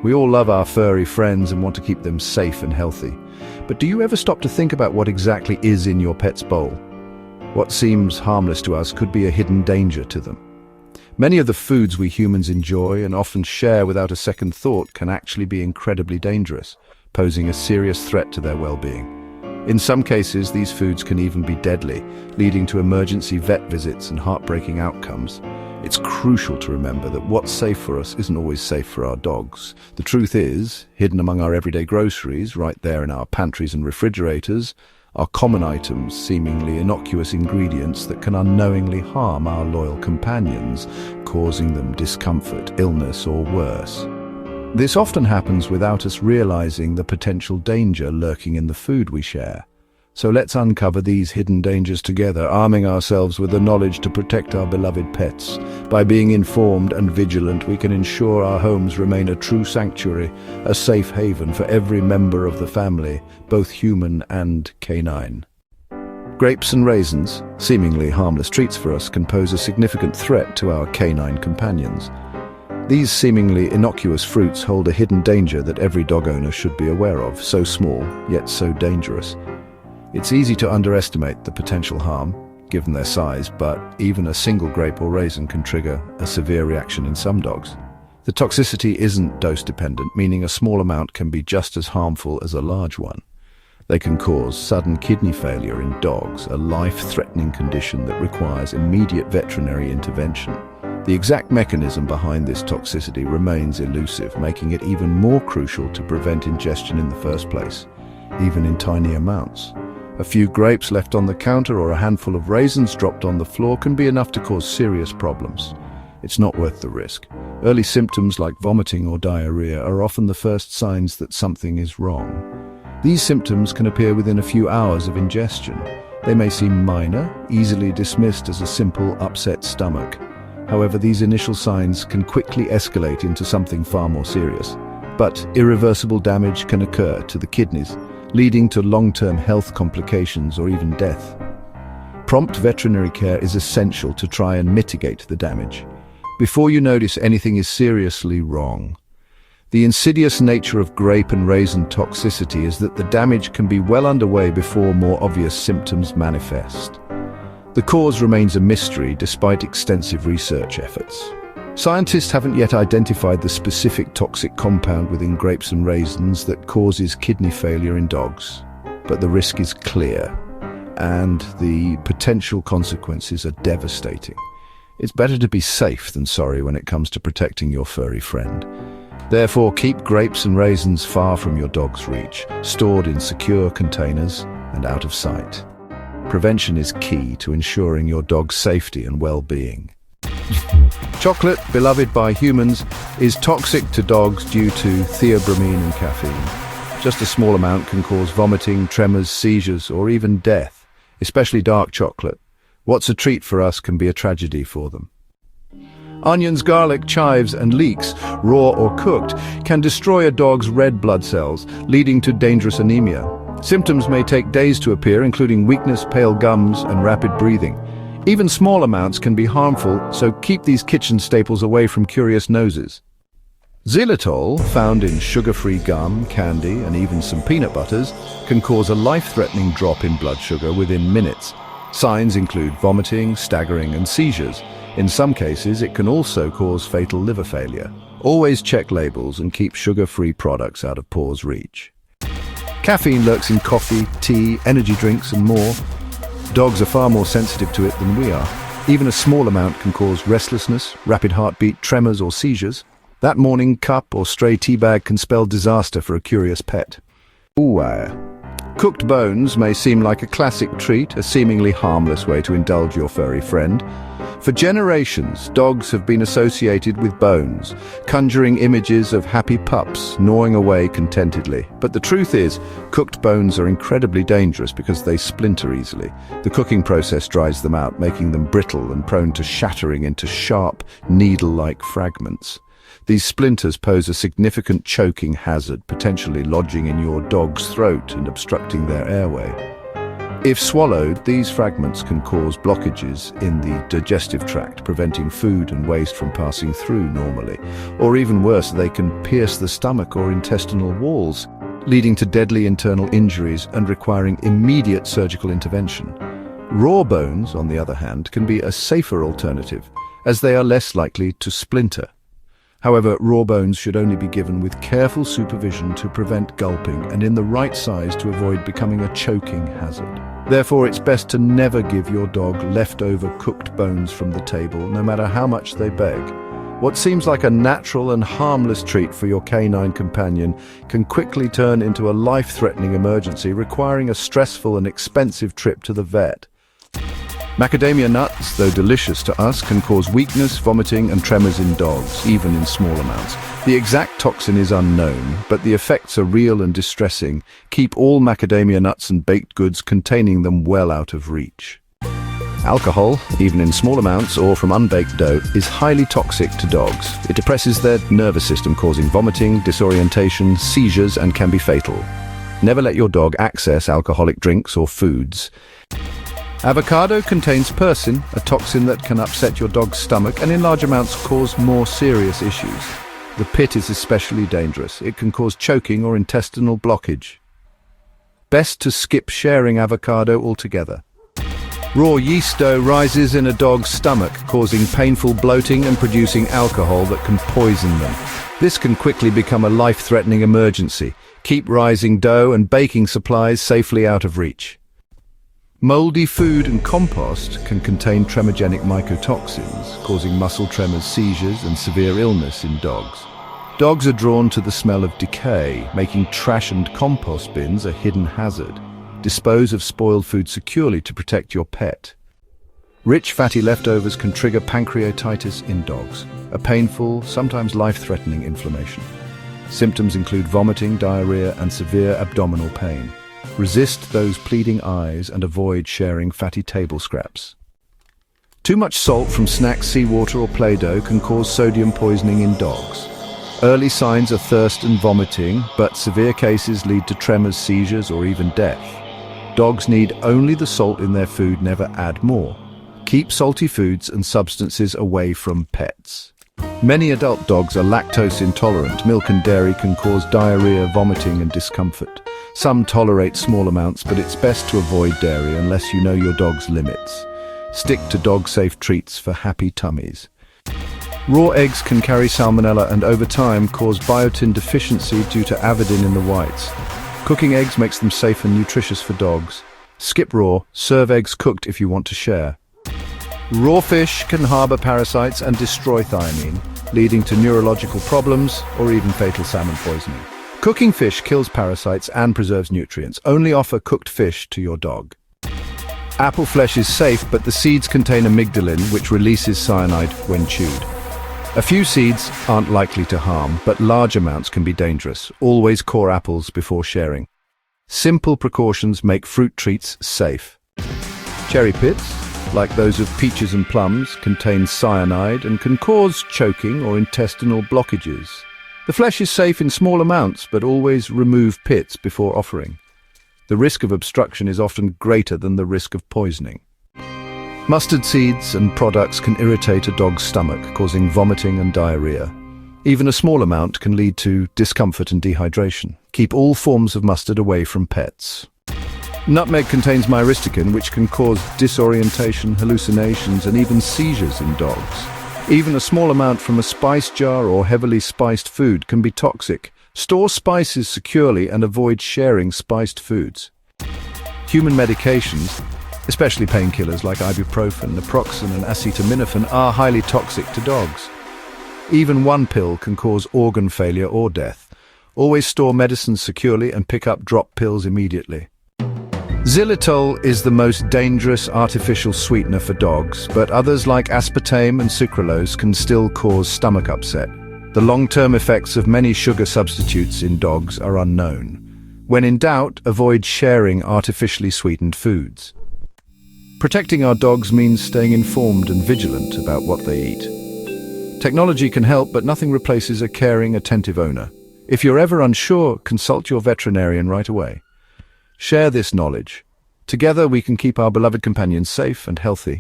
We all love our furry friends and want to keep them safe and healthy. But do you ever stop to think about what exactly is in your pet's bowl? What seems harmless to us could be a hidden danger to them. Many of the foods we humans enjoy and often share without a second thought can actually be incredibly dangerous, posing a serious threat to their well-being. In some cases, these foods can even be deadly, leading to emergency vet visits and heartbreaking outcomes. It's crucial to remember that what's safe for us isn't always safe for our dogs. The truth is, hidden among our everyday groceries, right there in our pantries and refrigerators, are common items, seemingly innocuous ingredients that can unknowingly harm our loyal companions, causing them discomfort, illness, or worse. This often happens without us realizing the potential danger lurking in the food we share. So let's uncover these hidden dangers together, arming ourselves with the knowledge to protect our beloved pets. By being informed and vigilant, we can ensure our homes remain a true sanctuary, a safe haven for every member of the family, both human and canine. Grapes and raisins, seemingly harmless treats for us, can pose a significant threat to our canine companions. These seemingly innocuous fruits hold a hidden danger that every dog owner should be aware of, so small, yet so dangerous. It's easy to underestimate the potential harm, given their size, but even a single grape or raisin can trigger a severe reaction in some dogs. The toxicity isn't dose-dependent, meaning a small amount can be just as harmful as a large one. They can cause sudden kidney failure in dogs, a life-threatening condition that requires immediate veterinary intervention. The exact mechanism behind this toxicity remains elusive, making it even more crucial to prevent ingestion in the first place, even in tiny amounts. A few grapes left on the counter or a handful of raisins dropped on the floor can be enough to cause serious problems. It's not worth the risk. Early symptoms like vomiting or diarrhea are often the first signs that something is wrong. These symptoms can appear within a few hours of ingestion. They may seem minor, easily dismissed as a simple upset stomach. However, these initial signs can quickly escalate into something far more serious. But irreversible damage can occur to the kidneys, leading to long-term health complications or even death. Prompt veterinary care is essential to try and mitigate the damage, before you notice anything is seriously wrong. The insidious nature of grape and raisin toxicity is that the damage can be well underway before more obvious symptoms manifest. The cause remains a mystery despite extensive research efforts. Scientists haven't yet identified the specific toxic compound within grapes and raisins that causes kidney failure in dogs, but the risk is clear, and the potential consequences are devastating. It's better to be safe than sorry when it comes to protecting your furry friend. Therefore, keep grapes and raisins far from your dog's reach, stored in secure containers and out of sight. Prevention is key to ensuring your dog's safety and well-being. Chocolate, beloved by humans, is toxic to dogs due to theobromine and caffeine. Just a small amount can cause vomiting, tremors, seizures, or even death, especially dark chocolate. What's a treat for us can be a tragedy for them. Onions, garlic, chives, and leeks, raw or cooked, can destroy a dog's red blood cells, leading to dangerous anemia. Symptoms may take days to appear, including weakness, pale gums, and rapid breathing. Even small amounts can be harmful, so keep these kitchen staples away from curious noses. Xylitol, found in sugar-free gum, candy, and even some peanut butters, can cause a life-threatening drop in blood sugar within minutes. Signs include vomiting, staggering, and seizures. In some cases, it can also cause fatal liver failure. Always check labels and keep sugar-free products out of paw's reach. Caffeine lurks in coffee, tea, energy drinks, and more. Dogs are far more sensitive to it than we are. Even a small amount can cause restlessness, rapid heartbeat, tremors, or seizures. That morning cup or stray tea bag can spell disaster for a curious pet. Cooked bones may seem like a classic treat, a seemingly harmless way to indulge your furry friend. For generations, dogs have been associated with bones, conjuring images of happy pups gnawing away contentedly. But the truth is, cooked bones are incredibly dangerous because they splinter easily. The cooking process dries them out, making them brittle and prone to shattering into sharp, needle-like fragments. These splinters pose a significant choking hazard, potentially lodging in your dog's throat and obstructing their airway. If swallowed, these fragments can cause blockages in the digestive tract, preventing food and waste from passing through normally. Or even worse, they can pierce the stomach or intestinal walls, leading to deadly internal injuries and requiring immediate surgical intervention. Raw bones, on the other hand, can be a safer alternative, as they are less likely to splinter. However, raw bones should only be given with careful supervision to prevent gulping and in the right size to avoid becoming a choking hazard. Therefore, it's best to never give your dog leftover cooked bones from the table, no matter how much they beg. What seems like a natural and harmless treat for your canine companion can quickly turn into a life-threatening emergency, requiring a stressful and expensive trip to the vet. Macadamia nuts, though delicious to us, can cause weakness, vomiting, and tremors in dogs, even in small amounts. The exact toxin is unknown, but the effects are real and distressing. Keep all macadamia nuts and baked goods containing them well out of reach. Alcohol, even in small amounts or from unbaked dough, is highly toxic to dogs. It depresses their nervous system, causing vomiting, disorientation, seizures, and can be fatal. Never let your dog access alcoholic drinks or foods. Avocado contains persin, a toxin that can upset your dog's stomach and in large amounts cause more serious issues. The pit is especially dangerous. It can cause choking or intestinal blockage. Best to skip sharing avocado altogether. Raw yeast dough rises in a dog's stomach, causing painful bloating and producing alcohol that can poison them. This can quickly become a life-threatening emergency. Keep rising dough and baking supplies safely out of reach. Moldy food and compost can contain tremogenic mycotoxins, causing muscle tremors, seizures, and severe illness in dogs. Dogs are drawn to the smell of decay, making trash and compost bins a hidden hazard. Dispose of spoiled food securely to protect your pet. Rich fatty leftovers can trigger pancreatitis in dogs, a painful, sometimes life-threatening inflammation. Symptoms include vomiting, diarrhea, and severe abdominal pain. Resist those pleading eyes and avoid sharing fatty table scraps. Too much salt from snacks, seawater, or Play-Doh can cause sodium poisoning in dogs. Early signs are thirst and vomiting, but severe cases lead to tremors, seizures, or even death. Dogs need only the salt in their food, never add more. Keep salty foods and substances away from pets. Many adult dogs are lactose intolerant. Milk and dairy can cause diarrhea, vomiting, and discomfort. Some tolerate small amounts, but it's best to avoid dairy unless you know your dog's limits. Stick to dog-safe treats for happy tummies. Raw eggs can carry salmonella and over time cause biotin deficiency due to avidin in the whites. Cooking eggs makes them safe and nutritious for dogs. Skip raw, serve eggs cooked if you want to share. Raw fish can harbor parasites and destroy thiamine, leading to neurological problems or even fatal salmon poisoning. Cooking fish kills parasites and preserves nutrients. Only offer cooked fish to your dog. Apple flesh is safe, but the seeds contain amygdalin, which releases cyanide when chewed. A few seeds aren't likely to harm, but large amounts can be dangerous. Always core apples before sharing. Simple precautions make fruit treats safe. Cherry pits, like those of peaches and plums, contain cyanide and can cause choking or intestinal blockages. The flesh is safe in small amounts, but always remove pits before offering. The risk of obstruction is often greater than the risk of poisoning. Mustard seeds and products can irritate a dog's stomach, causing vomiting and diarrhea. Even a small amount can lead to discomfort and dehydration. Keep all forms of mustard away from pets. Nutmeg contains myristicin, which can cause disorientation, hallucinations, and even seizures in dogs. Even a small amount from a spice jar or heavily spiced food can be toxic. Store spices securely and avoid sharing spiced foods. Human medications, especially painkillers like ibuprofen, naproxen, and acetaminophen, are highly toxic to dogs. Even one pill can cause organ failure or death. Always store medicines securely and pick up drop pills immediately. Xylitol is the most dangerous artificial sweetener for dogs, but others like aspartame and sucralose can still cause stomach upset. The long-term effects of many sugar substitutes in dogs are unknown. When in doubt, avoid sharing artificially sweetened foods. Protecting our dogs means staying informed and vigilant about what they eat. Technology can help, but nothing replaces a caring, attentive owner. If you're ever unsure, consult your veterinarian right away. Share this knowledge. Together we can keep our beloved companions safe and healthy.